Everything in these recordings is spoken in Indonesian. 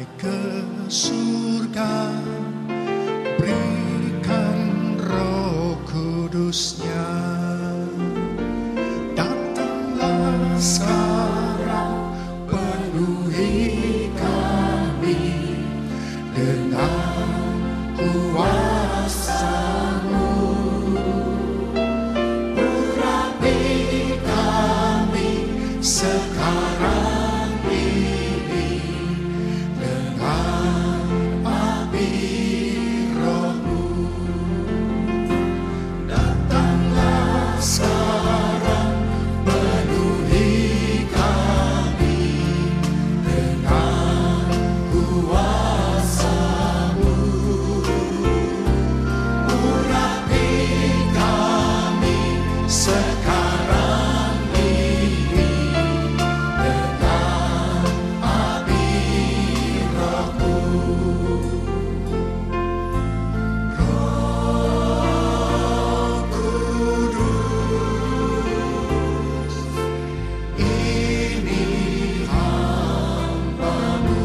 naik ke surga, berikan Roh Kudusnya. Datanglah sekarang, penuhi kami dengan kuasa-Mu. Urapi kami sekarang ini dengan api Roh-Mu. Datanglah sekarang, penuhi kami dengan kuasa-Mu. Urapi kami sekarang ini dengan api Roh-Mu. Roh Kudus, ini hamba-Mu.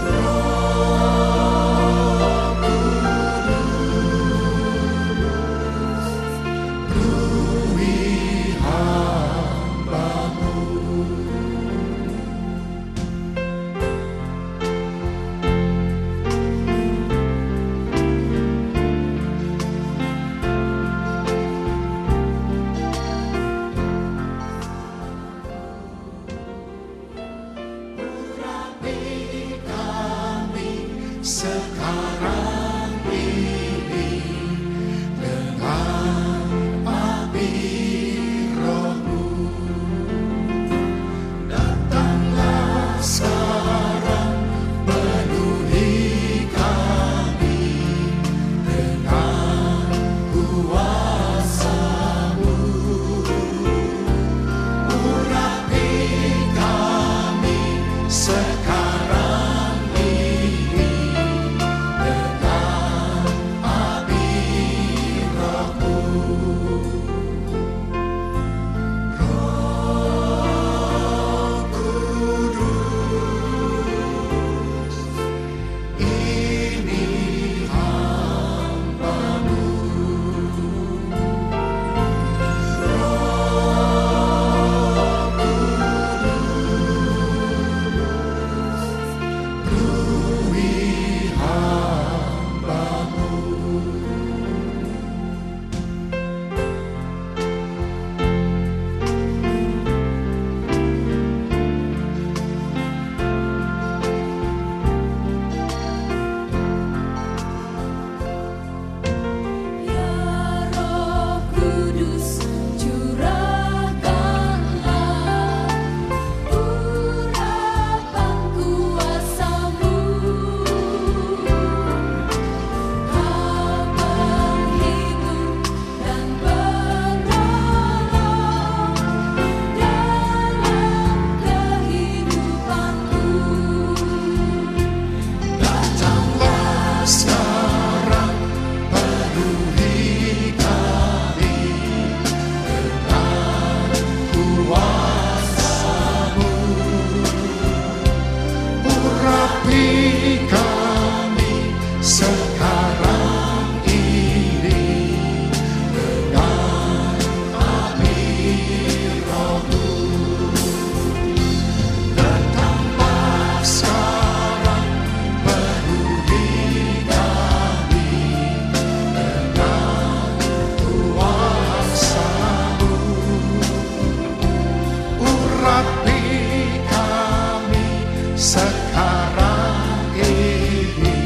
Roh Kudus, penuhi hamba-Mu. Urapi kami sekarang ini dengan api Roh-Mu. Datanglah sekarang, penuhi kami dengan kuasa-Mu. Urapi kami sekarang ini dengan api Roh-Mu. Roh Kudus, ini hamba-Mu. Roh Kudus, penuhi hamba-Mu. Ya Roh Kudus, curahkanlah urapan kuasa-Mu. Abang hidup dan penolong dalam kehidupanku. Datanglah sekarang, penuhi kami dengan kuasa-Mu. Urapi kami sekarang ini dengan api Roh-Mu. Datanglah sekarang, penuhi kami dengan kuasa-Mu. Urapi kami sekarang ini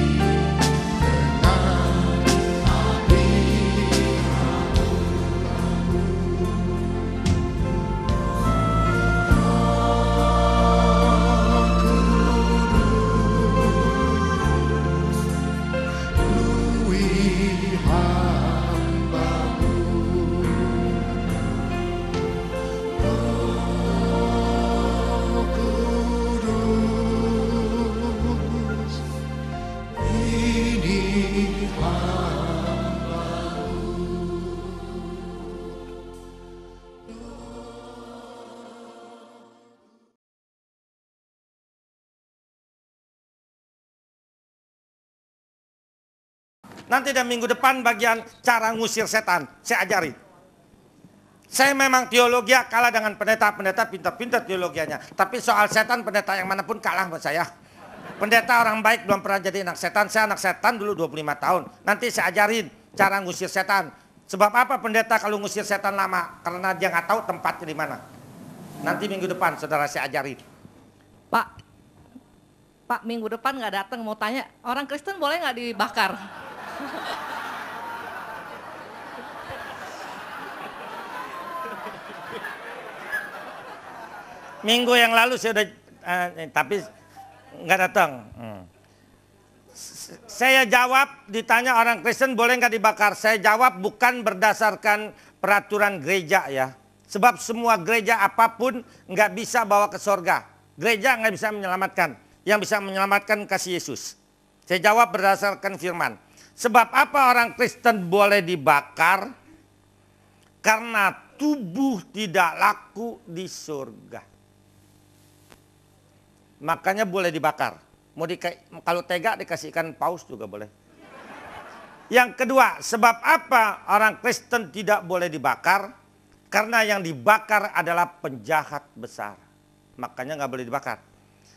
dengan api penuhi hamba-Mu. Roh Kudus, Nanti dan minggu depan bagian cara ngusir setan, saya ajari. Saya memang teologi kalah dengan pendeta-pendeta pintar-pintar teologianya. Tapi soal setan pendeta yang manapun kalah buat saya. Pendeta orang baik belum pernah jadi anak setan. Saya anak setan dulu 25 tahun. Nanti saya ajarin cara ngusir setan. Sebab apa pendeta kalau ngusir setan lama? Karena dia nggak tahu tempatnya di mana. Nanti minggu depan saudara saya ajarin. Pak minggu depan nggak datang mau tanya, orang Kristen boleh nggak dibakar? Minggu yang lalu saya udah, tapi nggak datang. Saya jawab, ditanya orang Kristen boleh nggak dibakar. Saya jawab bukan berdasarkan peraturan gereja ya. Sebab semua gereja apapun nggak bisa bawa ke sorga. Gereja nggak bisa menyelamatkan. Yang bisa menyelamatkan kasih Yesus. Saya jawab berdasarkan firman. Sebab apa orang Kristen boleh dibakar? Karena tubuh tidak laku di surga. Makanya boleh dibakar. Kalau tega dikasihkan paus juga boleh. Yang kedua, sebab apa orang Kristen tidak boleh dibakar? Karena yang dibakar adalah penjahat besar. Makanya nggak boleh dibakar.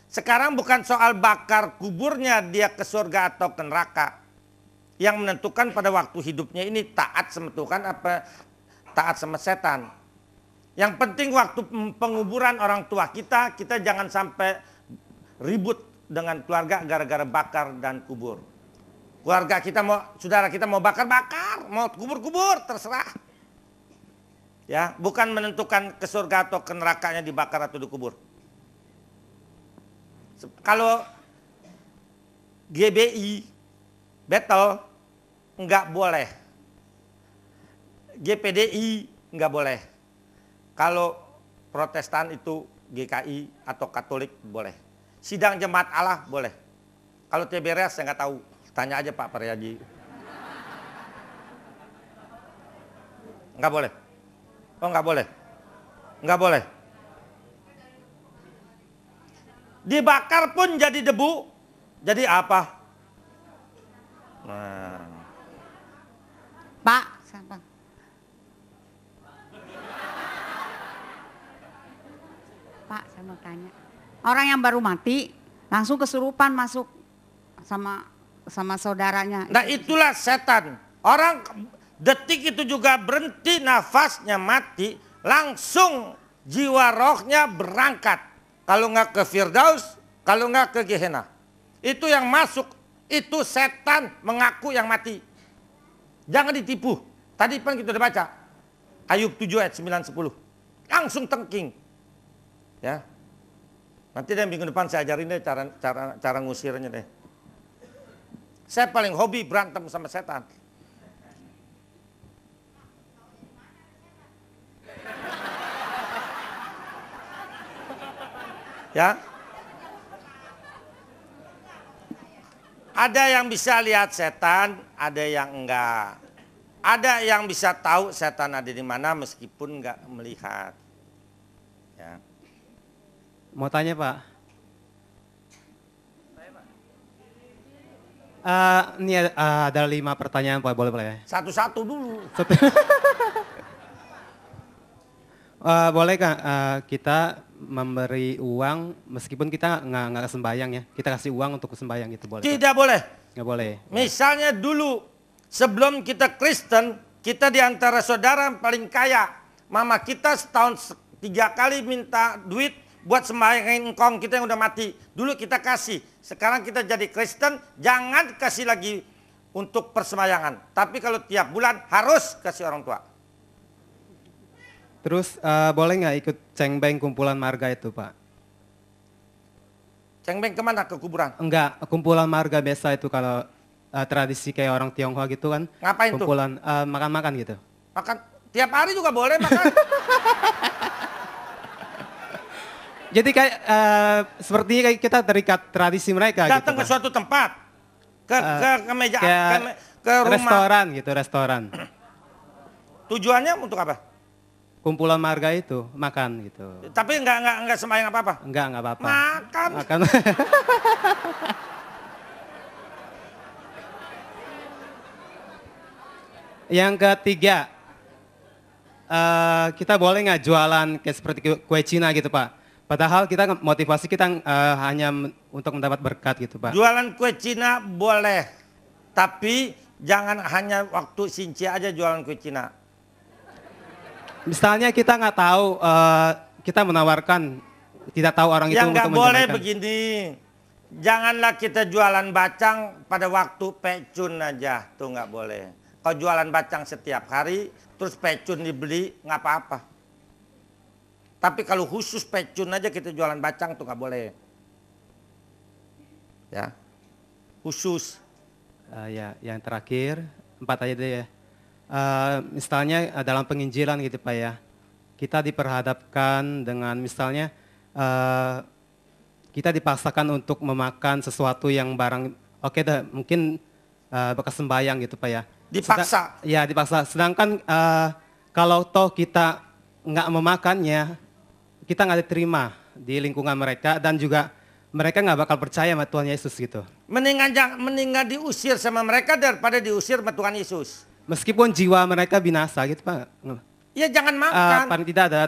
Sekarang bukan soal bakar kuburnya dia ke surga atau ke neraka. Yang menentukan pada waktu hidupnya ini taat sama Tuhan apa taat sama setan. Yang penting waktu penguburan orang tua kita jangan sampai ribut dengan keluarga gara-gara bakar dan kubur. Keluarga kita saudara kita mau bakar, mau kubur, terserah. Ya, bukan menentukan ke surga atau ke nerakanya dibakar atau dikubur. Kalau GBI, battle, enggak boleh. GPDI enggak boleh. Kalau Protestan itu GKI atau Katolik boleh. Sidang Jemaat Allah boleh. Kalau TBRS saya nggak tahu. Tanya aja Pak Pariyadi. Nggak boleh. Oh nggak boleh. Nggak boleh. Dibakar pun jadi debu. Jadi apa? Nah. Pak, siapa? Pak, saya mau tanya. Orang yang baru mati langsung kesurupan masuk sama saudaranya. Nah itulah setan. Orang detik itu juga berhenti nafasnya mati, langsung jiwa rohnya berangkat. Kalau nggak ke Firdaus, kalau nggak ke Gehenna. Itu yang masuk, itu setan mengaku yang mati. Jangan ditipu. Tadi kan kita udah baca. Ayub 7 ayat 9-10. Langsung tengking. Ya. Nanti deh minggu depan saya ajarin deh cara ngusirnya deh. Saya paling hobi berantem sama setan. Ya. Ada yang bisa lihat setan, ada yang enggak. Ada yang bisa tahu setan ada di mana meskipun enggak melihat. Ya. Mau tanya Pak. Ini ada 5 pertanyaan Pak, boleh ya? Satu-satu dulu. Boleh Kak, kita memberi uang meskipun kita nggak sembahyang ya? Kita kasih uang untuk sembahyang itu boleh? Tidak boleh. Nggak boleh. Misalnya dulu sebelum kita Kristen, kita di antara saudara yang paling kaya. Mama kita setahun 3 kali minta duit buat sembahyangin engkong kita yang udah mati. Dulu kita kasih. Sekarang kita jadi Kristen, jangan kasih lagi untuk persembahyangan. Tapi kalau tiap bulan harus kasih orang tua. Terus boleh nggak ikut cengbeng kumpulan marga itu Pak? Cengbeng kemana? Ke kuburan? Enggak, kumpulan marga biasa itu kalau tradisi kayak orang Tionghoa gitu kan. Ngapain tuh? Kumpulan makan-makan gitu. Makan, tiap hari juga boleh makan. Jadi kayak sepertinya kayak kita terikat tradisi mereka. Datang gitu, ke suatu tempat, ke meja, ke rumah. Restoran gitu, restoran. Tujuannya untuk apa? Kumpulan marga itu makan gitu. Tapi enggak sembahyang apa-apa. Enggak apa-apa. Makan. Makan. Yang ketiga, kita boleh nggak jualan kayak seperti kue Cina gitu Pak? Padahal kita motivasi kita hanya untuk mendapat berkat gitu Pak. Jualan kue Cina boleh, tapi jangan hanya waktu Sincia aja jualan kue Cina. Misalnya kita nggak tahu, kita menawarkan, tidak tahu orang itu Yang nggak untuk boleh menyampaikan. begini, janganlah kita jualan bacang pada waktu pecun aja, tuh nggak boleh. Kalau jualan bacang setiap hari, terus pecun dibeli, nggak apa-apa. Tapi kalau khusus pecun aja kita jualan bacang tuh nggak boleh. Ya, khusus. Ya, yang terakhir 4 aja deh ya. Misalnya dalam penginjilan gitu Pak ya, kita diperhadapkan dengan misalnya kita dipaksakan untuk memakan sesuatu yang barang oke dah mungkin bekas sembayang gitu Pak ya. Dipaksa. Ya dipaksa. Sedangkan kalau toh kita nggak memakannya, kita nggak diterima di lingkungan mereka dan juga mereka nggak bakal percaya sama Tuhan Yesus gitu. Mendingan diusir sama mereka daripada diusir sama Tuhan Yesus. Meskipun jiwa mereka binasa gitu Pak. Ya jangan makan. Paling tidak ada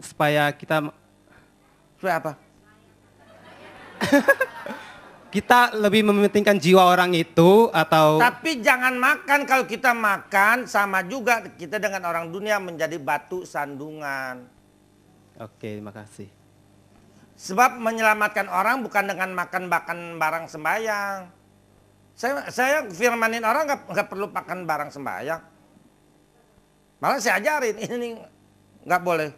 supaya kita Supaya apa? kita lebih mementingkan jiwa orang itu atau Tapi jangan makan, kalau kita makan sama juga kita dengan orang dunia menjadi batu sandungan. Oke, terima kasih. Sebab menyelamatkan orang bukan dengan makan barang sembahyang. Saya firmanin orang nggak perlu makan barang sembahyang. Malah saya ajarin ini nggak boleh.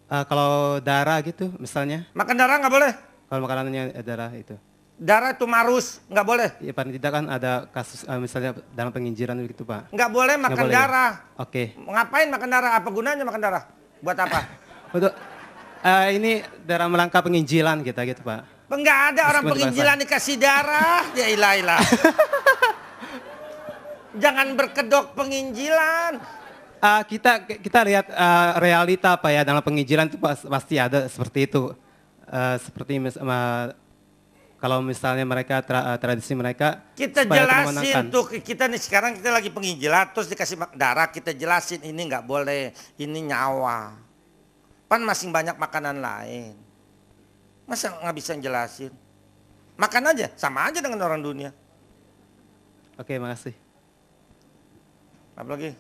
Kalau darah gitu misalnya, Makan darah nggak boleh. kalau makanannya darah itu. Darah itu marus, nggak boleh. Ya paling tidak kan ada kasus misalnya dalam penginjilan begitu Pak. Nggak boleh makan boleh ya? darah. Oke. Ngapain makan darah? Apa gunanya makan darah? Buat apa? Untuk ini dalam rangka penginjilan kita gitu Pak. Enggak ada orang Meskipun penginjilan dikasih darah. Ya ilah. Jangan berkedok penginjilan. Kita lihat realita Pak ya dalam penginjilan itu pasti ada seperti itu. Seperti kalau misalnya mereka tradisi mereka Kita supaya jelasin tuh, kita nih sekarang kita lagi penginjilan terus dikasih darah, kita jelasin ini nggak boleh, ini nyawa. Pan masih banyak makanan lain. Masa nggak bisa jelasin? Makan aja, sama aja dengan orang dunia. Oke, makasih. Apa lagi?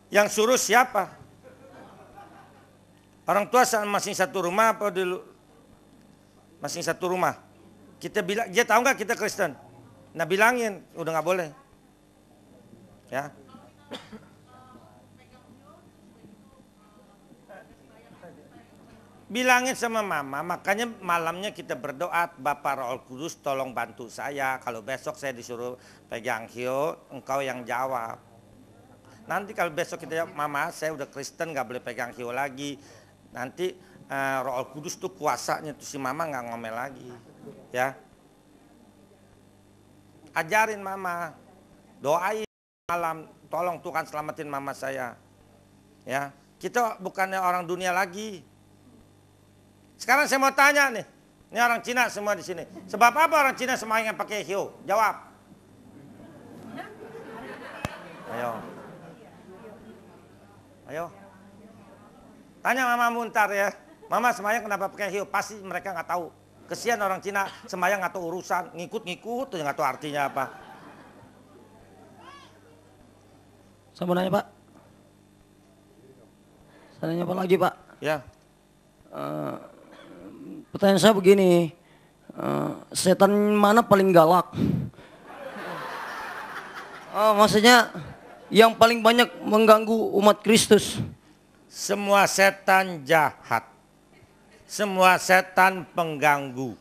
Yang suruh siapa? Orang tua masing satu rumah apa dulu? Masing satu rumah. Kita bilang, dia tahu nggak kita Kristen? Nah bilangin, udah nggak boleh. Ya. Bilangin sama mama, makanya malamnya kita berdoa, Bapak Roh Kudus tolong bantu saya. Kalau besok saya disuruh pegang hiu, engkau yang jawab. Nanti kalau besok kita jawab, mama saya udah Kristen gak boleh pegang hiu lagi. Nanti Roh Kudus tuh kuasanya tuh si mama gak ngomel lagi. Ya. Ajarin mama, doain malam, tolong Tuhan selamatin mama saya. Ya, kita bukannya orang dunia lagi. Sekarang saya mau tanya nih, ini orang Cina semua di sini. Sebab apa orang Cina semua yang pakai hiu? Jawab. Ayo. Ayo. Tanya Mama Muntar ya. Mama sembahyang kenapa pakai hiu? Pasti mereka nggak tahu. Kesian orang Cina sembahyang nggak tahu urusan, ngikut-ngikut nggak tahu artinya apa. Saya mau nanya Pak. Saya nanya apa lagi Pak? Ya. Pertanyaan saya begini, setan mana paling galak? Maksudnya yang paling banyak mengganggu umat Kristus. Semua setan jahat. Semua setan pengganggu.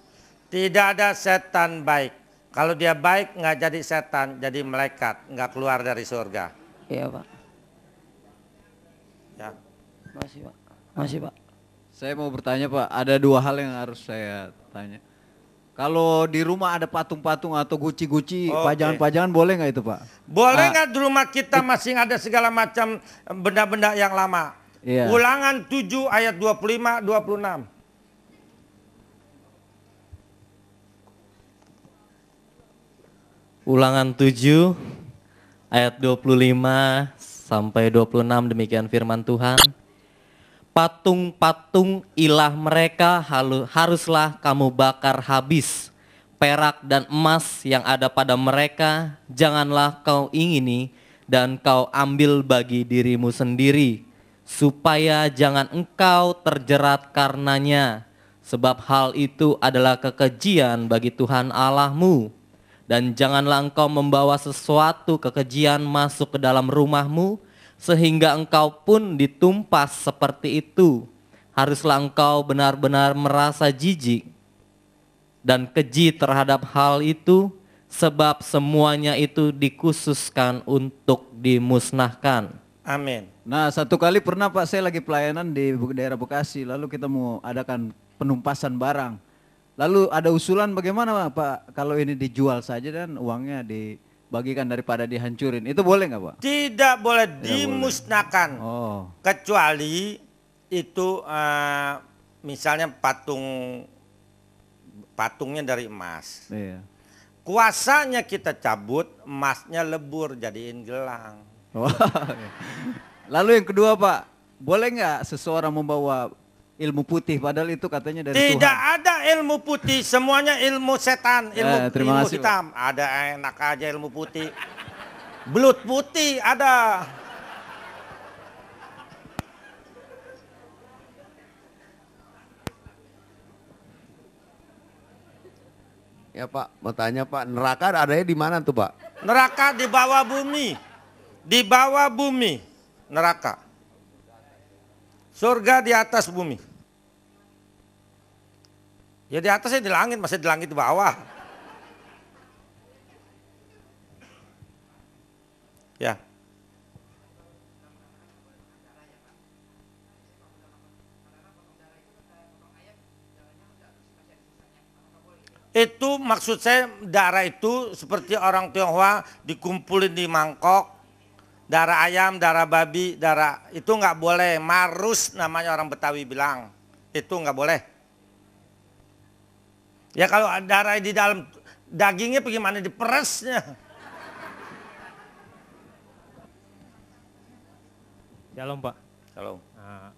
Tidak ada setan baik. Kalau dia baik nggak jadi setan, jadi malaikat, nggak keluar dari surga. Iya Pak. Ya. Masih Pak. Masih Pak. Saya mau bertanya Pak, ada 2 hal yang harus saya tanya. Kalau di rumah ada patung-patung atau guci-guci, Oke. pajangan-pajangan boleh nggak itu Pak? Boleh nggak di rumah kita masih ada segala macam benda-benda yang lama? Iya. Ulangan 7 ayat 25-26. Ulangan 7 ayat 25 sampai 26 demikian firman Tuhan. Patung-patung ilah mereka haruslah kamu bakar habis. Perak dan emas yang ada pada mereka janganlah kau ingini dan kau ambil bagi dirimu sendiri, supaya jangan engkau terjerat karenanya, sebab hal itu adalah kekejian bagi Tuhan Allahmu. Dan janganlah engkau membawa sesuatu kekejian masuk ke dalam rumahmu, sehingga engkau pun ditumpas seperti itu. Haruslah engkau benar-benar merasa jijik dan keji terhadap hal itu, sebab semuanya itu dikhususkan untuk dimusnahkan. Amin. Nah, satu kali pernah Pak, saya lagi pelayanan di daerah Bekasi, lalu kita mau adakan penumpasan barang. Lalu ada usulan bagaimana Pak, kalau ini dijual saja dan uangnya dibagikan daripada dihancurin. Itu boleh nggak Pak? Tidak boleh dimusnahkan. Oh. Kecuali itu misalnya patungnya dari emas. Iya. Kuasanya kita cabut, emasnya lebur jadiin gelang. Oh, iya. Lalu yang kedua Pak, boleh nggak seseorang membawa ilmu putih padahal itu katanya dari Tidak Tuhan? ada ilmu putih, semuanya ilmu setan, terima ilmu kasih, hitam. Ada enak aja ilmu putih. Belut putih ada. Ya Pak, mau tanya Pak, neraka adanya di mana tuh Pak? Neraka di bawah bumi. Di bawah bumi, neraka. Surga di atas bumi. Ya di atasnya di langit, masih di langit di bawah. Ya. Itu maksud saya, darah itu seperti orang Tionghoa dikumpulin di mangkok, darah ayam, darah babi, darah itu nggak boleh, marus namanya orang Betawi bilang, itu nggak boleh. Ya kalau darah di dalam dagingnya bagaimana diperesnya? Shalom Pak. Shalom. Nah,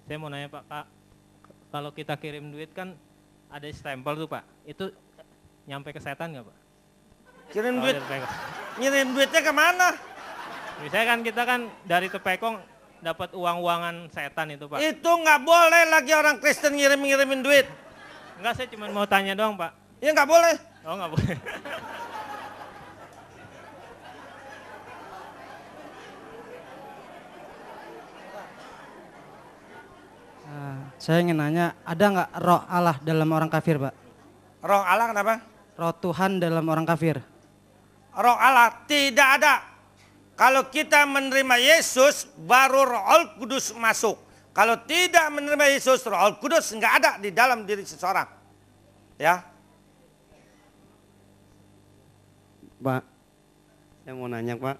saya mau nanya Pak, kalau kita kirim duit kan ada stempel tuh Pak, itu nyampe ke setan nggak Pak? Kirim Kalau duit, dari Tepekong. ngirim duitnya kemana? Misalnya kan kita kan dari Tepekong dapat uang-uangan setan itu Pak. Itu nggak boleh lagi orang Kristen ngirimin duit. Enggak, saya cuma mau tanya doang Pak. Ya nggak boleh. Oh nggak boleh. Saya ingin nanya, ada nggak roh Allah dalam orang kafir, Pak? Roh Allah kenapa? Roh Tuhan dalam orang kafir. Roh Allah tidak ada. Kalau kita menerima Yesus, baru Roh Kudus masuk. Kalau tidak menerima Yesus, Roh Kudus nggak ada di dalam diri seseorang. Ya. Pak, saya mau nanya Pak.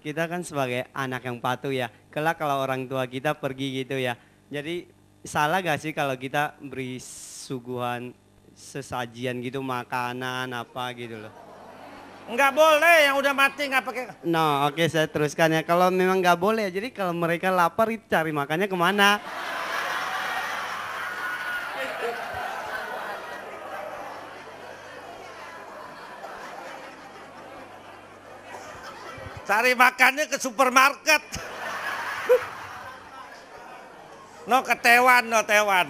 Kita kan sebagai anak yang patuh ya. Kelak kalau orang tua kita pergi gitu ya. Jadi salah gak sih kalau kita beri suguhan sesajian gitu, makanan apa gitu loh? Nggak boleh, yang udah mati nggak pakai. Nah oke, saya teruskan ya. Kalau memang nggak boleh, jadi kalau mereka lapar itu cari makannya kemana? Cari makannya ke supermarket. No ke Taiwan, no Taiwan.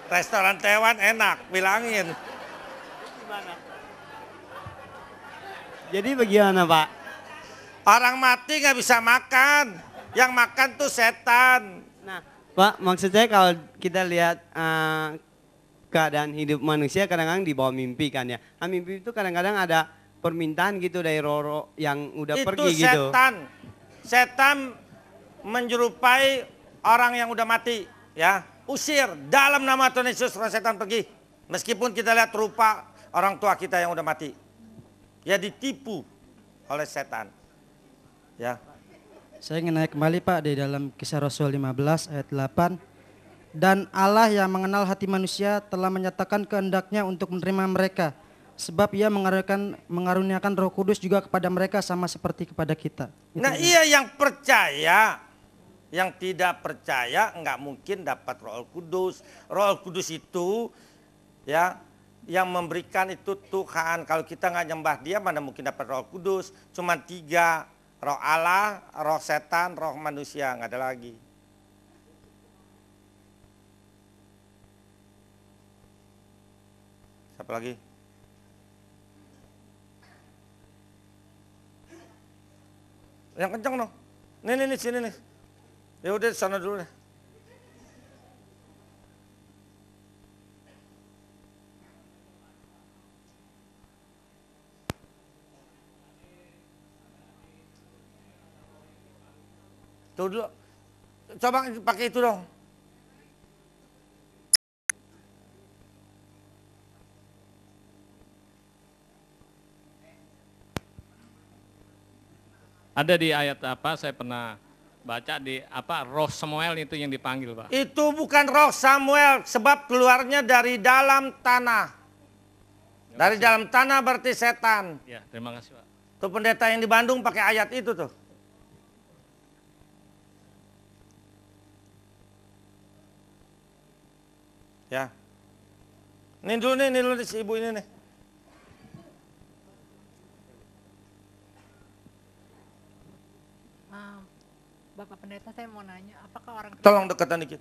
Restoran Taiwan enak, bilangin. Jadi bagaimana Pak? Orang mati nggak bisa makan, yang makan tuh setan. Nah Pak, maksud saya kalau kita lihat keadaan hidup manusia kadang-kadang di bawah mimpi kan ya. Nah, mimpi itu kadang-kadang ada permintaan gitu dari roh yang udah Itu pergi gitu. Setan menyerupai orang yang udah mati, ya. Usir dalam nama Tuhan Yesus, roh setan pergi. Meskipun kita lihat rupa orang tua kita yang udah mati. Ya ditipu oleh setan. Ya. Saya ingin naik kembali Pak di dalam Kisah Rasul 15 ayat 8. Dan Allah yang mengenal hati manusia telah menyatakan kehendaknya untuk menerima mereka sebab ia mengaruniakan Roh Kudus juga kepada mereka sama seperti kepada kita. Nah iya, yang percaya, yang tidak percaya nggak mungkin dapat Roh Kudus. Roh Kudus itu ya yang memberikan itu Tuhan. Kalau kita nggak nyembah Dia, mana mungkin dapat Roh Kudus? Cuma 3, Roh Allah, Roh setan, Roh manusia, nggak ada lagi. Siapa lagi? Yang kencang dong. Nih sini nih. Ya udah sana dulu deh. Tuh dulu. Coba pakai itu dong. Ada di ayat apa, saya pernah baca di apa, roh Samuel itu yang dipanggil, Pak. Itu bukan roh Samuel, sebab keluarnya dari dalam tanah. Dari dalam tanah berarti setan. Ya, terima kasih, Pak. Tuh pendeta yang di Bandung pakai ayat itu tuh. Ya. Ini dulu nih si ibu ini nih. Bapak Pendeta, saya mau nanya, apakah orang Tolong dekatan dikit.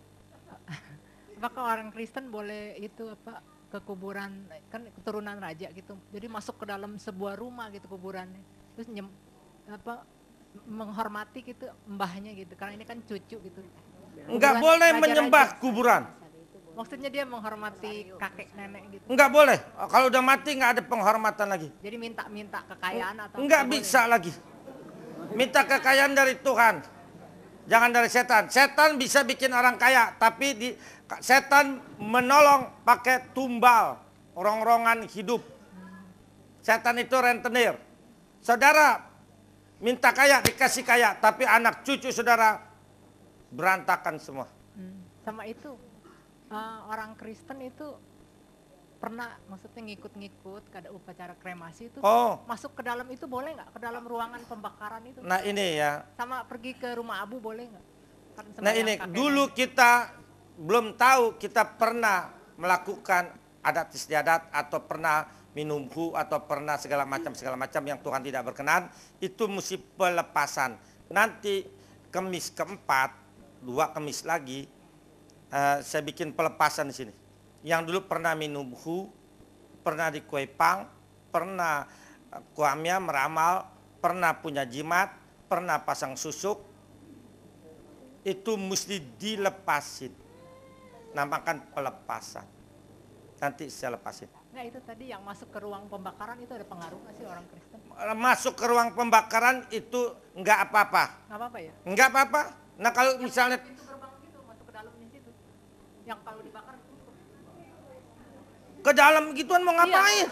apakah orang Kristen boleh itu apa ke kuburan, kan keturunan raja gitu, jadi masuk ke dalam sebuah rumah gitu kuburannya, terus menghormati gitu mbahnya gitu, karena ini kan cucu gitu. Enggak boleh menyembah kuburan. Maksudnya dia menghormati kakek nenek gitu. Enggak boleh. Kalau udah mati enggak ada penghormatan lagi. Jadi minta kekayaan atau enggak bisa lagi. Minta kekayaan dari Tuhan. Jangan dari setan. Setan bisa bikin orang kaya, tapi setan menolong pakai tumbal, rong-rongan hidup. Setan itu rentenir. Saudara minta kaya, dikasih kaya, tapi anak cucu saudara berantakan semua. Sama itu, orang Kristen itu pernah maksudnya ngikut-ngikut ke upacara kremasi itu, masuk ke dalam itu boleh nggak? Ke dalam ruangan pembakaran itu? Nah ini ya. Sama pergi ke rumah abu boleh nggak? Nah ini dulu kita belum tahu, kita pernah melakukan adat istiadat atau pernah minum hu atau pernah segala macam yang Tuhan tidak berkenan, itu mesti pelepasan. Nanti kemis keempat, 2 kemis lagi, saya bikin pelepasan di sini. Yang dulu pernah minum hu, pernah di kue pang, pernah kuamnya meramal, pernah punya jimat, pernah pasang susuk, itu mesti dilepasin. Namakan pelepasan. Nanti saya lepasin. Nah itu tadi yang masuk ke ruang pembakaran itu ada pengaruh nggak sih orang Kristen? Masuk ke ruang pembakaran itu enggak apa-apa. Nggak apa-apa ya? Enggak apa-apa. Nah kalau misalnya masuk ke dalamnya situ, yang kalau dibakar ke dalam gituan mau ngapain?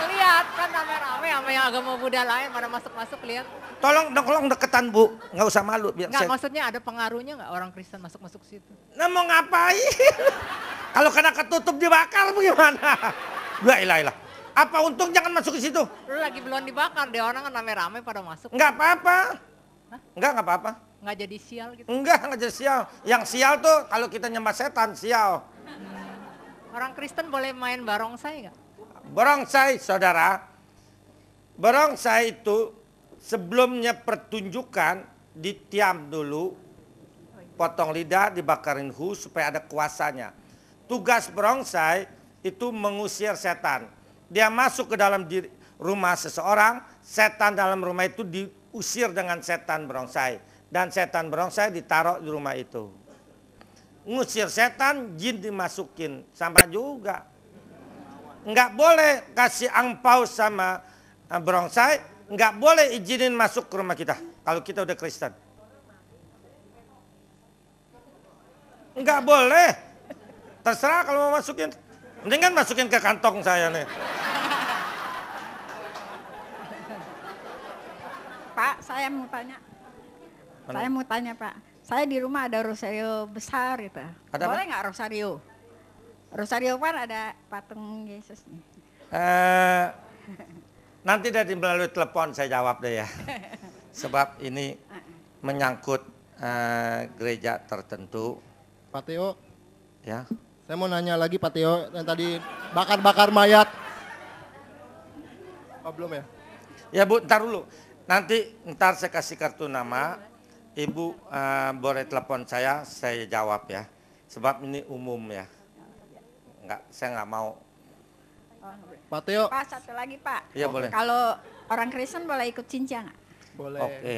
Lihat kan rame-rame sama yang agama Buddha lain pada masuk-masuk lihat. Tolong deketan Bu, nggak usah malu. Biar Nggak, maksudnya ada pengaruhnya nggak orang Kristen masuk-masuk situ? Nah mau ngapain? Kalau kena ketutup dibakar bagaimana? La ilah. Apa untung jangan masuk ke situ? Lu lagi belum dibakar, deh orang kan rame-rame pada masuk. Nggak apa-apa. Nggak apa-apa. Nggak jadi sial gitu? Nggak jadi sial. Yang sial tuh kalau kita nyembah setan, sial. Orang Kristen boleh main barongsai nggak? Barongsai, saudara. Barongsai itu sebelumnya pertunjukan ditiam dulu, potong lidah, dibakarin hu supaya ada kuasanya. Tugas barongsai itu mengusir setan. Dia masuk ke dalam rumah seseorang, setan dalam rumah itu diusir dengan setan barongsai. Dan setan barongsai ditaruh di rumah itu. Ngusir setan, jin dimasukin, sama juga. Nggak boleh kasih angpau sama barongsai, nggak boleh izinin masuk ke rumah kita kalau kita udah Kristen. Nggak boleh. Terserah kalau mau masukin. Mendingan masukin ke kantong saya nih. Pak, saya mau tanya. Saya mau tanya Pak. Saya di rumah ada rosario besar gitu. Ada boleh nggak rosario? Rosario kan ada patung Yesus nih. Nanti dari melalui telepon saya jawab deh ya. Sebab ini menyangkut gereja tertentu. Pak Teo, Ya. saya mau nanya lagi Pak Teo, yang tadi bakar-bakar mayat. Oh, belum ya? Ya Bu, ntar dulu. Ntar saya kasih kartu nama. Ibu boleh telepon saya jawab ya. Sebab ini umum ya. Saya nggak mau. Pak Teo. Pak, satu lagi Pak. Iya boleh. Kalau orang Kristen boleh ikut cincin nggak? Boleh. Oke.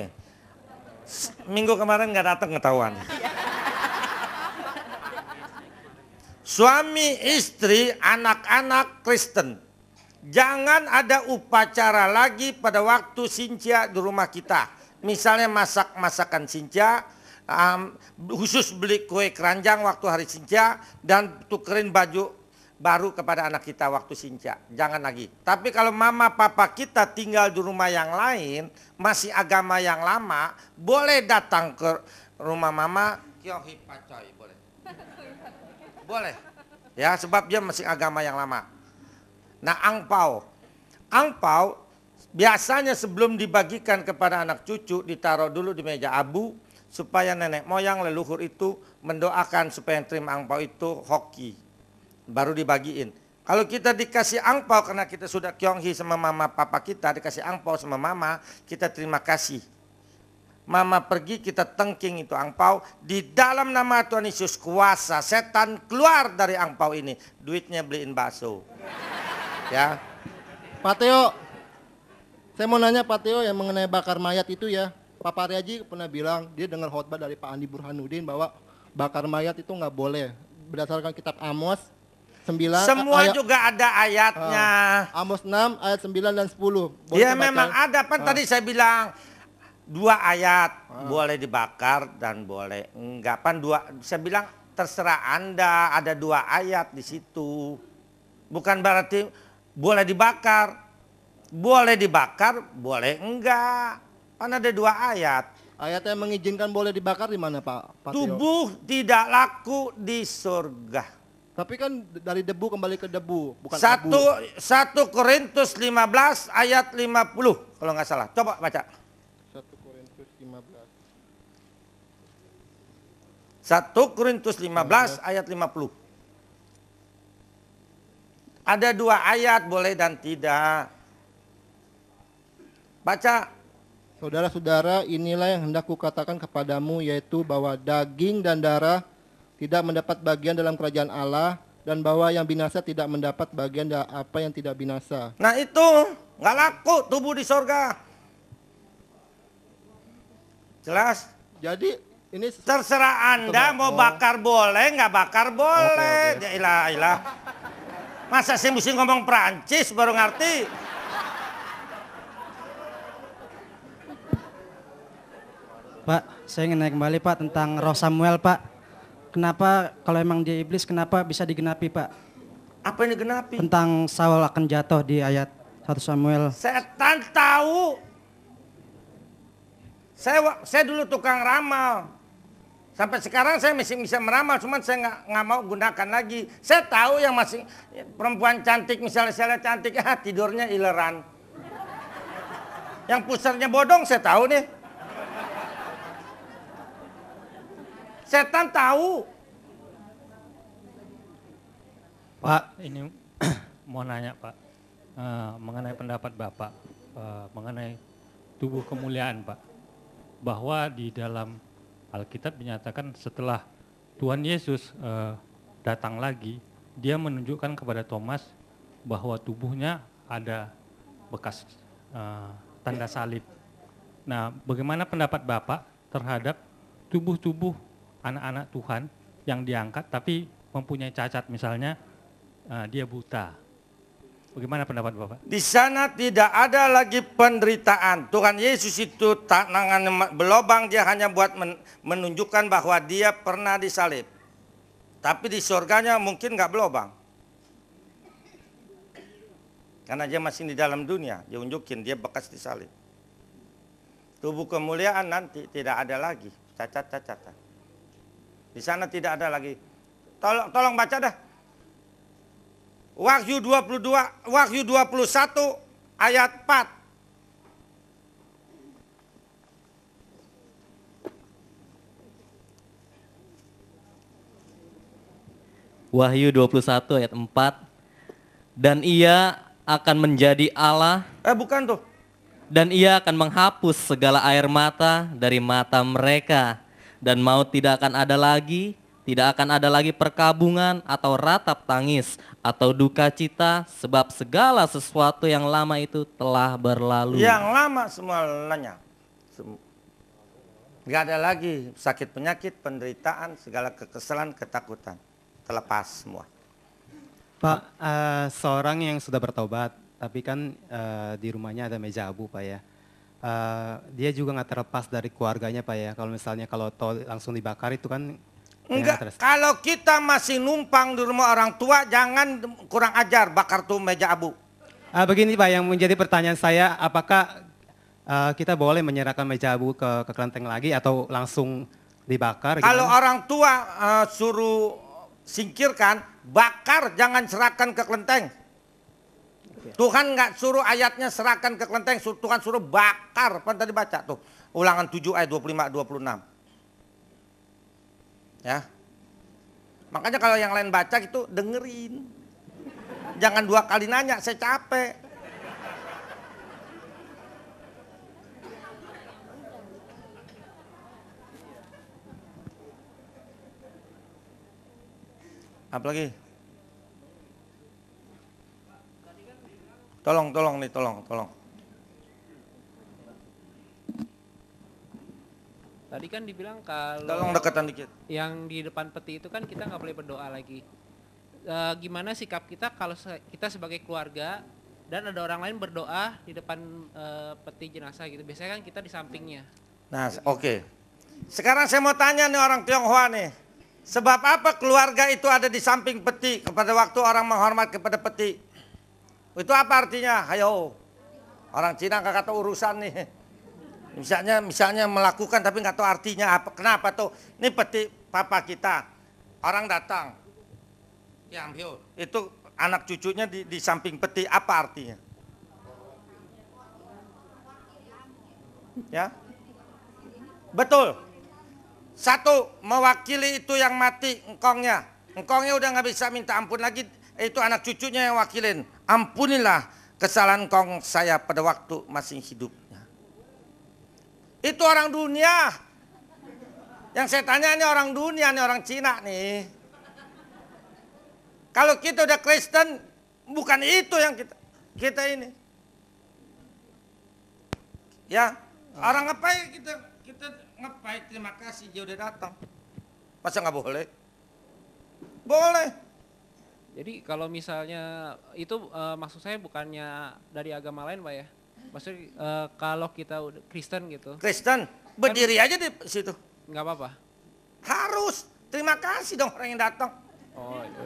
Minggu kemarin nggak datang ketahuan. Suami, istri, anak-anak Kristen. Jangan ada upacara lagi pada waktu Sinja di rumah kita. Misalnya masak-masakan Sinja, khusus beli kue keranjang waktu hari Sinja, dan tukerin baju baru kepada anak kita waktu Sinja. Jangan lagi. Tapi kalau mama papa kita tinggal di rumah yang lain, masih agama yang lama, boleh datang ke rumah mama, kyohi pacoy, boleh. Boleh. Ya, sebab dia masih agama yang lama. Nah, angpau biasanya sebelum dibagikan kepada anak cucu ditaruh dulu di meja abu supaya nenek moyang leluhur itu mendoakan supaya yang terima angpau itu hoki. Baru dibagiin. Kalau kita dikasih angpau karena kita sudah kyonghi sama mama papa kita, dikasih angpau sama mama, kita terima kasih. Mama pergi, kita tengking itu angpau. Di dalam nama Tuhan Yesus kuasa setan keluar dari angpau ini. Duitnya beliin bakso. Ya. Pak Teo, saya mau nanya Pak Teo yang mengenai bakar mayat itu ya. Pak Paryaji pernah bilang, dia dengar khotbah dari Pak Andi Burhanuddin bahwa bakar mayat itu nggak boleh. Berdasarkan kitab Amos 9. Semua juga ada ayatnya. Amos 6 ayat 9 dan 10. Boleh Ya saya baca? memang ada, kan tadi saya bilang. 2 ayat boleh dibakar dan boleh enggak. Saya bilang terserah Anda, ada 2 ayat di situ. Bukan berarti boleh dibakar. Boleh dibakar, boleh enggak. Kan ada 2 ayat. Ayat yang mengizinkan boleh dibakar di mana Pak Teo? Tubuh tidak laku di surga. Tapi kan dari debu kembali ke debu, bukan 1 abu. Korintus 15 ayat 50 kalau nggak salah. Coba baca. 1 Korintus 15 ayat 50. Ada 2 ayat boleh dan tidak. Baca. Saudara-saudara, inilah yang hendak kukatakan kepadamu, yaitu bahwa daging dan darah tidak mendapat bagian dalam kerajaan Allah, dan bahwa yang binasa tidak mendapat bagian apa yang tidak binasa. Nah itu nggak laku tubuh di sorga. Jelas? Jadi ini terserah Anda mau bakar boleh, nggak bakar boleh. Oke. Ya ilah. Masa saya mesti ngomong Perancis baru ngerti? Pak, saya ingin nanya kembali Pak tentang Roh Samuel Pak. Kenapa kalau emang dia iblis, kenapa bisa digenapi Pak? Apa yang digenapi? Tentang Saul akan jatuh di ayat 1 Samuel. Setan tahu. Saya dulu tukang ramal. Sampai sekarang saya masih bisa meramal, cuman saya nggak mau gunakan lagi. Saya tahu yang masih perempuan cantik, misalnya saya cantik, tidurnya ileran. Yang pusarnya bodong saya tahu nih. Setan tahu. Pak, ini mau nanya Pak, mengenai pendapat Bapak, mengenai tubuh kemuliaan Pak. Bahwa di dalam Alkitab dinyatakan setelah Tuhan Yesus datang lagi, dia menunjukkan kepada Thomas bahwa tubuhnya ada bekas tanda salib. Nah, bagaimana pendapat Bapak terhadap tubuh-tubuh anak-anak Tuhan yang diangkat tapi mempunyai cacat, misalnya dia buta? Bagaimana pendapat Bapak? Di sana tidak ada lagi penderitaan. Tuhan Yesus itu tangannya berlobang, dia hanya buat menunjukkan bahwa dia pernah disalib. Tapi di surganya mungkin nggak berlobang. Karena dia masih di dalam dunia, dia unjukin dia bekas disalib. Tubuh kemuliaan nanti tidak ada lagi cacat-cacatan. Di sana tidak ada lagi. Tolong baca dah. Wahyu 21 ayat 4. Wahyu 21 ayat 4. Dan ia akan menjadi Allah. Bukan tuh. Dan ia akan menghapus segala air mata dari mata mereka. Dan maut tidak akan ada lagi. Tidak akan ada lagi perkabungan atau ratap tangis atau duka cita. Sebab segala sesuatu yang lama itu telah berlalu. Yang lama semua lenyap. Gak ada lagi sakit penyakit, penderitaan, segala kekesalan, ketakutan. Terlepas semua. Pak, seorang yang sudah bertobat, tapi kan di rumahnya ada meja abu, Pak ya. Dia juga nggak terlepas dari keluarganya, Pak ya. Kalau misalnya kalau langsung dibakar itu kan enggak. Kalau kita masih numpang di rumah orang tua, jangan kurang ajar bakar tuh meja abu. Begini Pak, yang menjadi pertanyaan saya, apakah kita boleh menyerahkan meja abu ke kelenteng lagi atau langsung dibakar? Kalau gimana? orang tua suruh singkirkan, bakar, jangan serahkan ke kelenteng. Tuhan nggak suruh ayatnya serahkan ke kelenteng, Tuhan suruh bakar. Kan tadi baca tuh, Ulangan 7 ayat 25-26. Ya. Makanya kalau yang lain baca itu dengerin. Jangan 2 kali nanya, saya capek. Apalagi? Tolong. Tadi kan dibilang kalau Tolong deketan dikit. Yang di depan peti itu kan kita nggak boleh berdoa lagi. Gimana sikap kita kalau kita sebagai keluarga dan ada orang lain berdoa di depan peti jenazah gitu. Biasanya kan kita di sampingnya. Nah, oke. Sekarang saya mau tanya nih orang Tionghoa nih. Sebab apa keluarga itu ada di samping peti kepada waktu orang menghormat kepada peti? Itu apa artinya? Hayo. Orang Cina nggak tahu urusan nih. Misalnya melakukan tapi nggak tahu artinya apa. Kenapa tuh? Ini peti papa kita. Orang datang. Ya, itu anak cucunya di samping peti. Apa artinya? Ya. Betul. Satu, mewakili itu yang mati, engkongnya. Engkongnya udah nggak bisa minta ampun lagi, itu anak cucunya yang wakilin. Ampunilah kesalahan engkong saya pada waktu masih hidupnya. Itu orang dunia. Yang saya tanya ini orang dunia, nih orang Cina nih. Kalau kita udah Kristen, bukan itu yang kita ini. Ya, orang apa ya kita ngapain terima kasih dia udah datang. Masa nggak boleh? Boleh. Jadi kalau misalnya itu maksud saya bukannya dari agama lain Pak ya. Maksudnya kalau kita udah Kristen gitu. Kristen berdiri aja di situ. Nggak apa-apa. Harus terima kasih dong orang yang datang. Oh itu.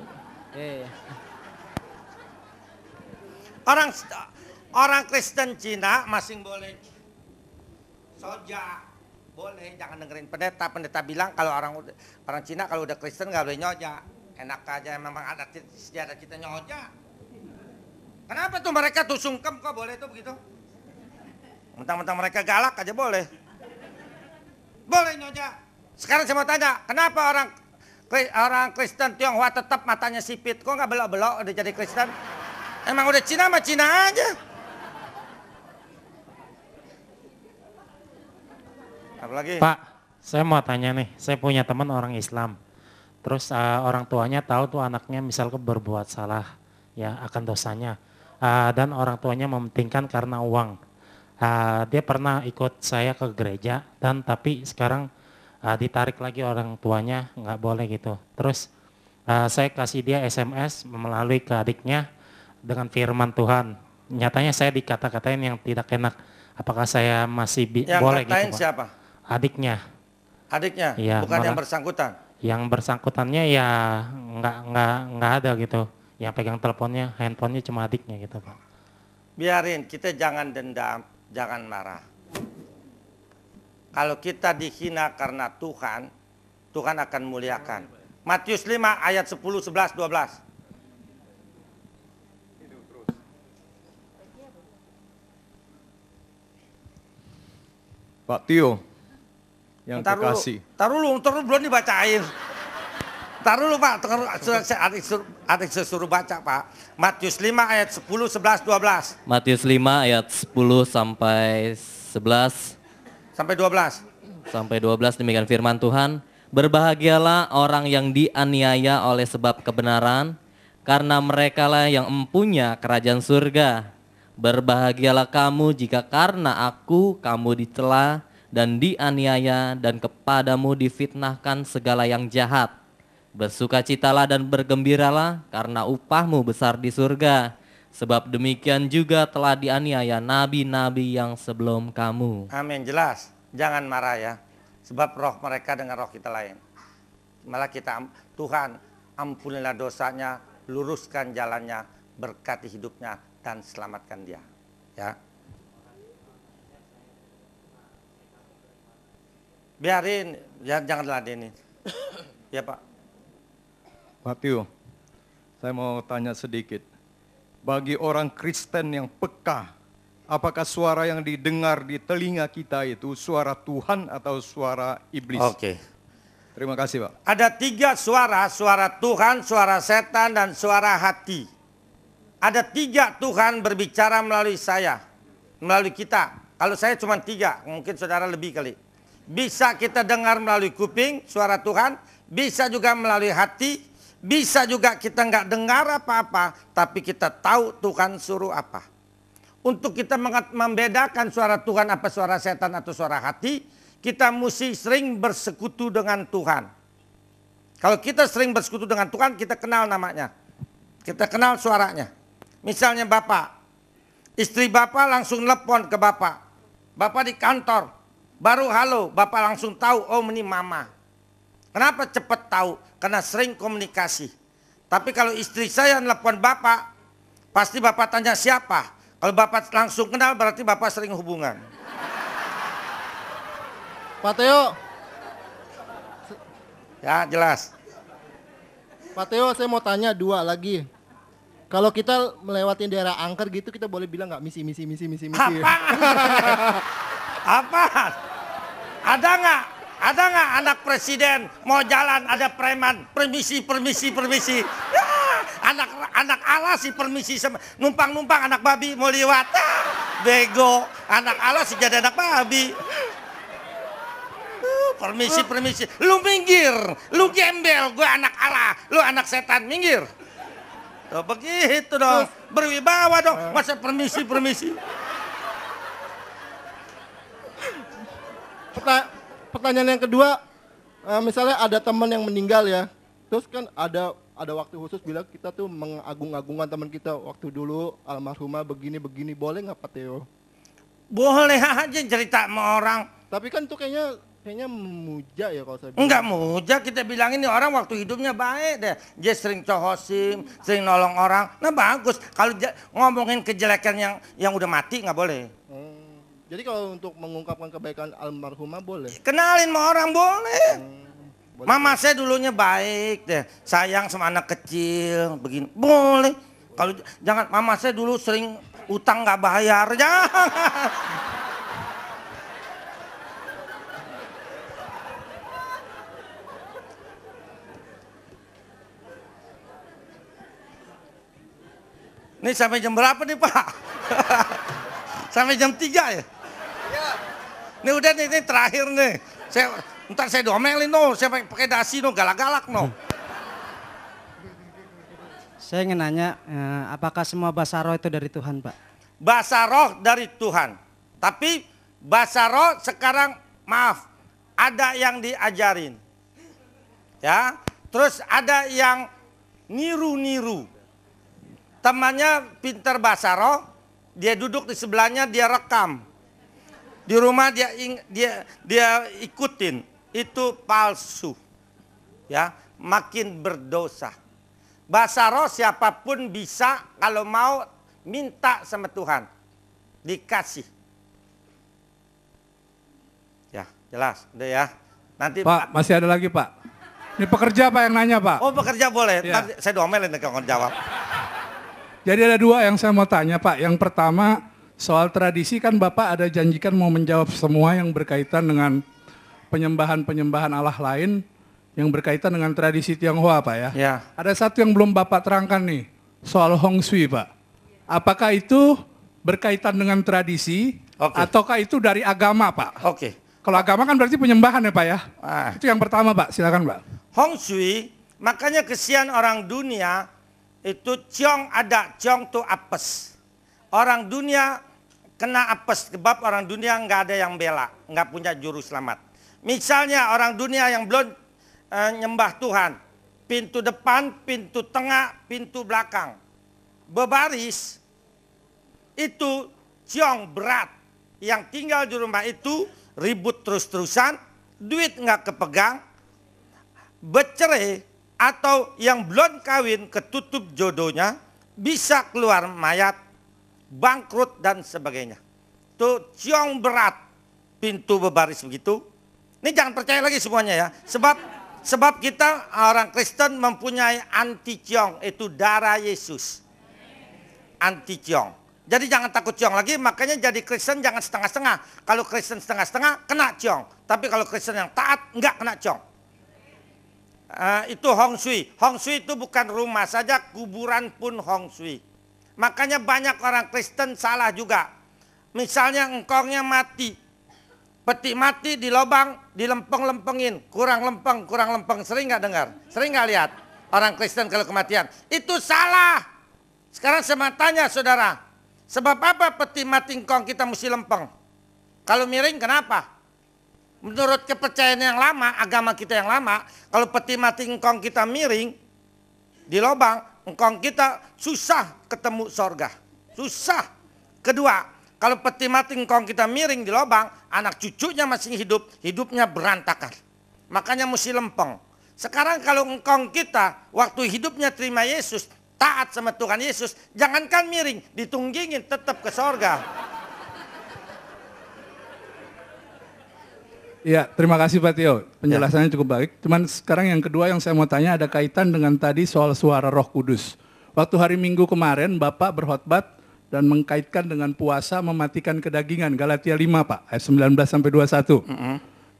Iya. Orang Kristen Cina masing boleh soja. Boleh, jangan dengerin pendeta. Pendeta bilang kalau orang Cina kalau udah Kristen nggak boleh nyoja. Enak aja, memang ada sejarah kita nyoja. Kenapa tuh mereka tuh sungkem kok boleh tuh begitu? Mentang-mentang mereka galak aja boleh. Boleh nyoja. Sekarang saya mau tanya, kenapa orang Kristen Tionghoa tetap matanya sipit? Kok nggak belok-belok udah jadi Kristen? Emang udah Cina mah Cina aja. Apalagi? Pak, saya mau tanya nih, saya punya teman orang Islam. Terus orang tuanya tahu tuh anaknya misalnya berbuat salah, ya akan dosanya. Dan orang tuanya mementingkan karena uang. Dia pernah ikut saya ke gereja dan tapi sekarang ditarik lagi orang tuanya, nggak boleh gitu. Terus saya kasih dia SMS melalui ke adiknya dengan firman Tuhan. Nyatanya saya dikata-katain yang tidak enak. Apakah saya masih boleh gitu, Pak? Siapa? Adiknya. Adiknya? Ya, bukan yang bersangkutan? Yang bersangkutannya ya nggak ada gitu. Yang pegang teleponnya, handphonenya cuma adiknya gitu Pak. Biarin, kita jangan dendam, jangan marah. Kalau kita dihina karena Tuhan, Tuhan akan muliakan. Matius 5 ayat 10, 11, 12. Pak Tio yang Ntar dulu, kekasih. ntar dulu belum dibacain. Ntar dulu Pak, adik suruh baca Pak. Matius 5 ayat 10, 11, 12. Matius 5 ayat 10 sampai 11. Sampai 12. Sampai 12 demikian firman Tuhan. Berbahagialah orang yang dianiaya oleh sebab kebenaran, karena merekalah yang empunya kerajaan surga. Berbahagialah kamu jika karena aku kamu dicela dan dianiaya dan kepadamu difitnahkan segala yang jahat. Bersukacitalah dan bergembiralah karena upahmu besar di surga. Sebab demikian juga telah dianiaya nabi-nabi yang sebelum kamu. Amin, jelas. Jangan marah ya. Sebab roh mereka dengan roh kita lain. Malah kita, Tuhan ampunilah dosanya, luruskan jalannya, berkati hidupnya, dan selamatkan dia. Ya. Biarin, jangan ladenin. Ya Pak. Pak Tio, saya mau tanya sedikit. Bagi orang Kristen yang peka, apakah suara yang didengar di telinga kita itu suara Tuhan atau suara iblis? Oke. Terima kasih Pak. Ada 3 suara, suara Tuhan, suara setan, dan suara hati. Ada 3 Tuhan berbicara melalui saya, melalui kita. Kalau saya cuma 3, mungkin saudara lebih kali. Bisa kita dengar melalui kuping, suara Tuhan. Bisa juga melalui hati. Bisa juga kita nggak dengar apa-apa, tapi kita tahu Tuhan suruh apa. Untuk kita membedakan suara Tuhan apa suara setan atau suara hati, kita mesti sering bersekutu dengan Tuhan. Kalau kita sering bersekutu dengan Tuhan, kita kenal namanya. Kita kenal suaranya. Misalnya Bapak, istri Bapak langsung telepon ke Bapak. Bapak di kantor, baru halo, Bapak langsung tahu, oh ini Mama. Kenapa cepat tahu? Karena sering komunikasi. Tapi kalau istri saya telepon Bapak, pasti Bapak tanya siapa. Kalau Bapak langsung kenal berarti Bapak sering hubungan. Pak Teo. Ya jelas. Pak Teo, saya mau tanya 2 lagi. Kalau kita melewati daerah angker gitu, kita boleh bilang nggak misi. Apa? Ada nggak anak presiden mau jalan ada preman permisi. Ya, anak Allah sih permisi numpang anak babi mau lewat. Bego, anak Allah sih jadi anak babi. Permisi. Lu minggir, lu gembel, gue anak Allah, lu anak setan, minggir. Tuh, begitu dong, berwibawa dong, masa permisi. Pertanyaan yang kedua, misalnya ada teman yang meninggal ya, terus kan ada waktu khusus bilang kita tuh mengagung-agungkan teman kita waktu dulu almarhumah begini, boleh nggak Pak Teo? Boleh aja cerita sama orang. Tapi kan tuh kayaknya memuja ya kalau saya bilang. Enggak muja, kita bilang ini orang waktu hidupnya baik deh. Dia sering cohosim, sering nolong orang. Nah bagus, kalau ngomongin kejelekan yang udah mati nggak boleh. Jadi kalau untuk mengungkapkan kebaikan almarhumah boleh? Kenalin sama orang boleh. Mama saya dulunya baik deh, sayang sama anak kecil, begini. Boleh. Kalau jangan, mama saya dulu sering utang nggak bayar, jangan. Ini sampai jam berapa nih Pak? Sampai jam 3 ya? Ini udah nih, ini terakhir nih. Ntar saya domelin no, saya pakai dasi no, galak-galak no. Saya ingin nanya, apakah semua bahasa roh itu dari Tuhan Pak? Bahasa roh dari Tuhan. Tapi bahasa roh sekarang maaf, ada yang diajarin. Ya, terus ada yang niru-niru. Temannya pintar bahasa roh, dia duduk di sebelahnya, dia rekam. Di rumah dia ikutin, itu palsu. Ya, makin berdosa. Bahasa roh siapapun bisa kalau mau minta sama Tuhan, dikasih. Ya, jelas, udah ya. Nanti Pak, masih ada lagi Pak. Ini pekerja Pak yang nanya Pak. Oh pekerja boleh, Ya. nanti saya domelin kalau jawab. Jadi ada 2 yang saya mau tanya Pak. Yang pertama, soal tradisi kan Bapak ada janjikan mau menjawab semua yang berkaitan dengan penyembahan-penyembahan Allah lain yang berkaitan dengan tradisi Tionghoa, Pak ya. Ya. Ada satu yang belum Bapak terangkan nih, soal Hong Shui, Pak. Apakah itu berkaitan dengan tradisi ataukah itu dari agama, Pak? Oke. Kalau agama kan berarti penyembahan ya, Pak ya. Itu yang pertama, Pak. Silakan, Pak. Hong Shui, makanya kesian orang dunia itu ciong ada, ciong tuh apes. Orang dunia kena apes, sebab orang dunia nggak ada yang bela, nggak punya juru selamat. Misalnya orang dunia yang belum nyembah Tuhan, pintu depan, pintu tengah, pintu belakang, bebaris, itu ciong berat. Yang tinggal di rumah itu ribut terus-terusan, duit nggak kepegang, bercerai, atau yang belum kawin ketutup jodohnya, bisa keluar mayat, bangkrut dan sebagainya. Itu ciong berat, pintu berbaris begitu. Ini jangan percaya lagi semuanya ya. Sebab kita orang Kristen mempunyai anti ciong, itu darah Yesus. Anti ciong. Jadi jangan takut ciong lagi, makanya jadi Kristen jangan setengah-setengah. Kalau Kristen setengah-setengah, kena ciong. Tapi kalau Kristen yang taat, enggak kena ciong. Itu Hong Shui. Hong Shui itu bukan rumah saja, kuburan pun Hong Shui. Makanya banyak orang Kristen salah juga. Misalnya engkongnya mati, peti mati di lubang, dilempeng-lempengin, kurang lempeng. Sering nggak dengar? Sering nggak lihat orang Kristen kalau kematian? Itu salah. Sekarang saya tanya saudara, sebab apa peti mati engkong kita mesti lempeng? Kalau miring kenapa? Menurut kepercayaan yang lama, agama kita yang lama, kalau peti mati engkong kita miring di lubang, engkong kita susah ketemu sorga. Susah. Kedua, kalau peti mati engkong kita miring di lubang, anak cucunya masih hidup, hidupnya berantakan. Makanya mesti lempeng. Sekarang kalau engkong kita waktu hidupnya terima Yesus, taat sama Tuhan Yesus, jangankan miring, ditunggingin tetap ke sorga. Ya, terima kasih Pak Tio. Penjelasannya cukup baik. Cuman sekarang yang kedua yang saya mau tanya ada kaitan dengan tadi soal suara Roh Kudus. Waktu hari Minggu kemarin Bapak berkhotbah dan mengkaitkan dengan puasa mematikan kedagingan, Galatia 5 Pak, ayat 19 sampai 21.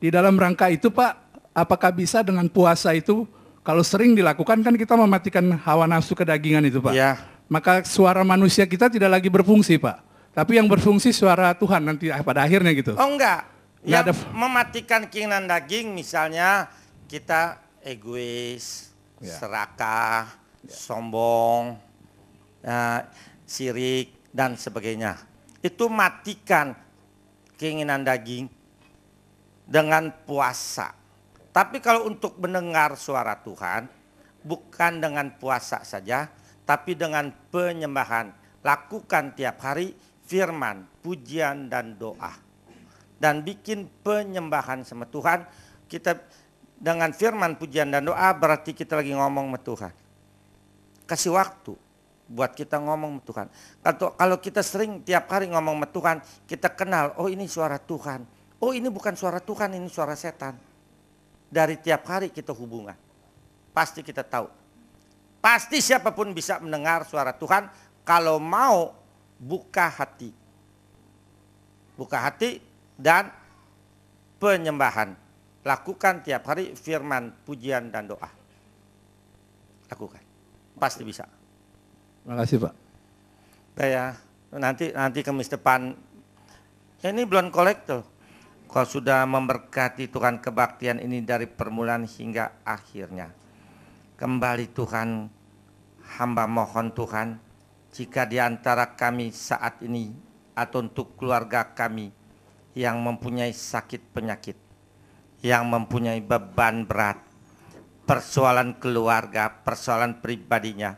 Di dalam rangka itu Pak, apakah bisa dengan puasa itu kalau sering dilakukan kan kita mematikan hawa nafsu kedagingan itu Pak. Ya. Maka suara manusia kita tidak lagi berfungsi Pak. Tapi yang berfungsi suara Tuhan nanti pada akhirnya gitu. Oh enggak. Yang mematikan keinginan daging misalnya kita egois, serakah, sombong, sirik dan sebagainya. Itu matikan keinginan daging dengan puasa. Tapi kalau untuk mendengar suara Tuhan bukan dengan puasa saja, tapi dengan penyembahan. Lakukan tiap hari firman, pujian dan doa. Dan bikin penyembahan sama Tuhan. Kita dengan firman, pujian dan doa berarti kita lagi ngomong sama Tuhan. Kasih waktu buat kita ngomong sama Tuhan. Kalau kita sering tiap hari ngomong sama Tuhan, kita kenal, oh ini suara Tuhan. Oh ini bukan suara Tuhan, ini suara setan. Dari tiap hari kita hubungan. Pasti kita tahu. Pasti siapapun bisa mendengar suara Tuhan kalau mau buka hati. Buka hati dan penyembahan. Lakukan tiap hari firman, pujian dan doa. Lakukan. Pasti bisa. Terima kasih Pak. Kayak nanti Kamis depan ini belum kolektor. Kau sudah memberkati Tuhan kebaktian ini dari permulaan hingga akhirnya. Kembali Tuhan, hamba mohon Tuhan, jika di antara kami saat ini atau untuk keluarga kami yang mempunyai sakit penyakit, yang mempunyai beban berat, persoalan keluarga, persoalan pribadinya,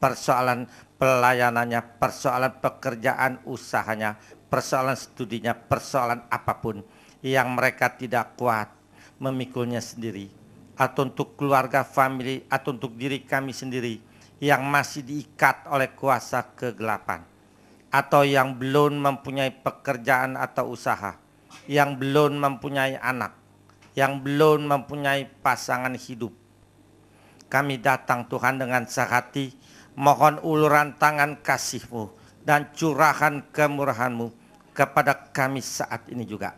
persoalan pelayanannya, persoalan pekerjaan usahanya, persoalan studinya, persoalan apapun yang mereka tidak kuat memikulnya sendiri, atau untuk keluarga, family, atau untuk diri kami sendiri yang masih diikat oleh kuasa kegelapan, atau yang belum mempunyai pekerjaan atau usaha, yang belum mempunyai anak, yang belum mempunyai pasangan hidup. Kami datang Tuhan dengan sehati, mohon uluran tangan kasih-Mu, dan curahkan kemurahan-Mu kepada kami saat ini juga.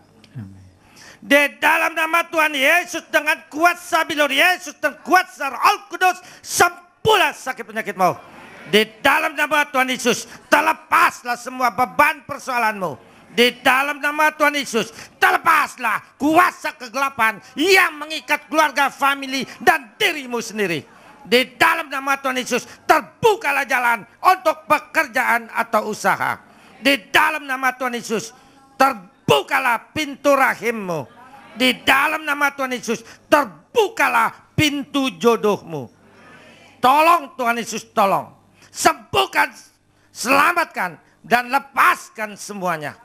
Di dalam nama Tuhan Yesus, dengan kuasa bilur Yesus dan kuasa Roh Kudus, sembuhlah sakit penyakit-Mu. Di dalam nama Tuhan Yesus, terlepaslah semua beban persoalan-Mu. Di dalam nama Tuhan Yesus, terlepaslah kuasa kegelapan yang mengikat keluarga, famili, dan dirimu sendiri. Di dalam nama Tuhan Yesus, terbukalah jalan untuk pekerjaan atau usaha. Di dalam nama Tuhan Yesus, terbukalah pintu rahimmu. Di dalam nama Tuhan Yesus, terbukalah pintu jodohmu. Tolong Tuhan Yesus, tolong. Sembuhkan, selamatkan, dan lepaskan semuanya.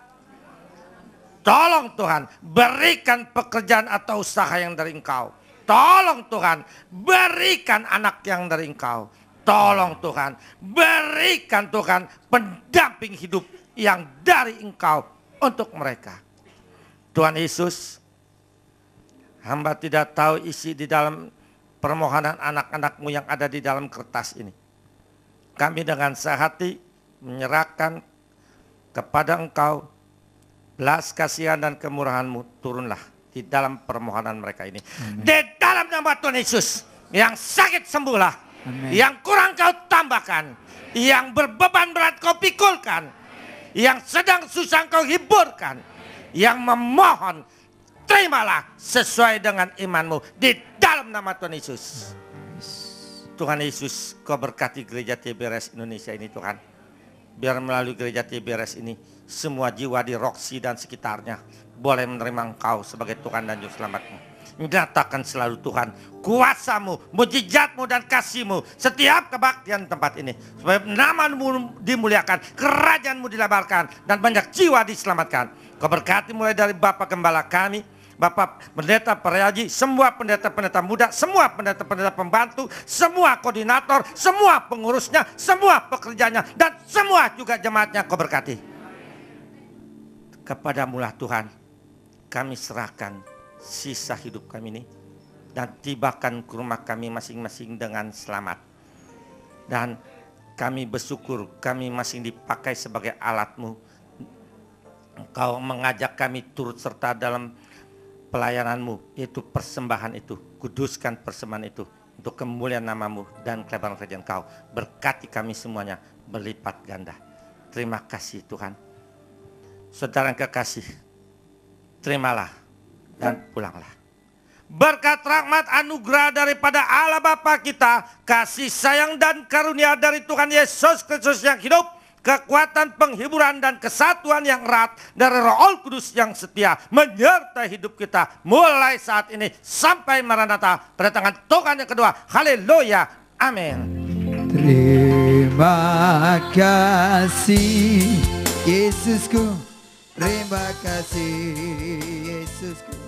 Tolong Tuhan, berikan pekerjaan atau usaha yang dari Engkau. Tolong Tuhan, berikan anak yang dari Engkau. Tolong Tuhan, berikan Tuhan pendamping hidup yang dari Engkau untuk mereka. Tuhan Yesus, hamba tidak tahu isi di dalam permohonan anak-anak-Mu yang ada di dalam kertas ini. Kami dengan sehati menyerahkan kepada Engkau belas kasihan dan kemurahan-Mu, turunlah di dalam permohonan mereka ini. Di dalam nama Tuhan Yesus, yang sakit sembuhlah, yang kurang Kau tambahkan, yang berbeban berat Kau pikulkan, yang sedang susah Kau hiburkan, yang memohon, terimalah sesuai dengan iman-Mu di dalam nama Tuhan Yesus. Tuhan Yesus, Kau berkati gereja TBRS Indonesia ini Tuhan. Biar melalui gereja TBRS ini, semua jiwa di Roxy dan sekitarnya boleh menerima Engkau sebagai Tuhan dan Juru Selamat-Mu. Nyatakan selalu Tuhan kuasa-Mu, mujizat-Mu dan kasih-Mu setiap kebaktian tempat ini. Supaya nama-Mu dimuliakan, kerajaan-Mu dilebarkan, dan banyak jiwa diselamatkan. Kau berkati mulai dari Bapak Gembala kami, Bapak Pendeta Peryaji, semua pendeta-pendeta muda, semua pendeta-pendeta pembantu, semua koordinator, semua pengurusnya, semua pekerjanya, dan semua juga jemaatnya Kau berkati. Kepadamu-lah Tuhan, kami serahkan sisa hidup kami ini, dan tibakan ke rumah kami masing-masing dengan selamat. Dan kami bersyukur kami masih dipakai sebagai alat-Mu. Engkau mengajak kami turut serta dalam pelayanan-Mu, yaitu persembahan itu. Kuduskan persembahan itu untuk kemuliaan nama-Mu dan kelebaran kerajaan Kau. Berkati kami semuanya berlipat ganda. Terima kasih Tuhan. Saudara yang kekasih, terimalah dan pulanglah. Berkat rahmat anugerah daripada Allah Bapa kita, kasih sayang dan karunia dari Tuhan Yesus Kristus yang hidup, kekuatan penghiburan dan kesatuan yang erat dari Roh Kudus yang setia menyertai hidup kita mulai saat ini sampai Maranatha, kedatangan Tuhan yang kedua. Haleluya, amin. Terima kasih Yesusku, terima kasih Yesusku.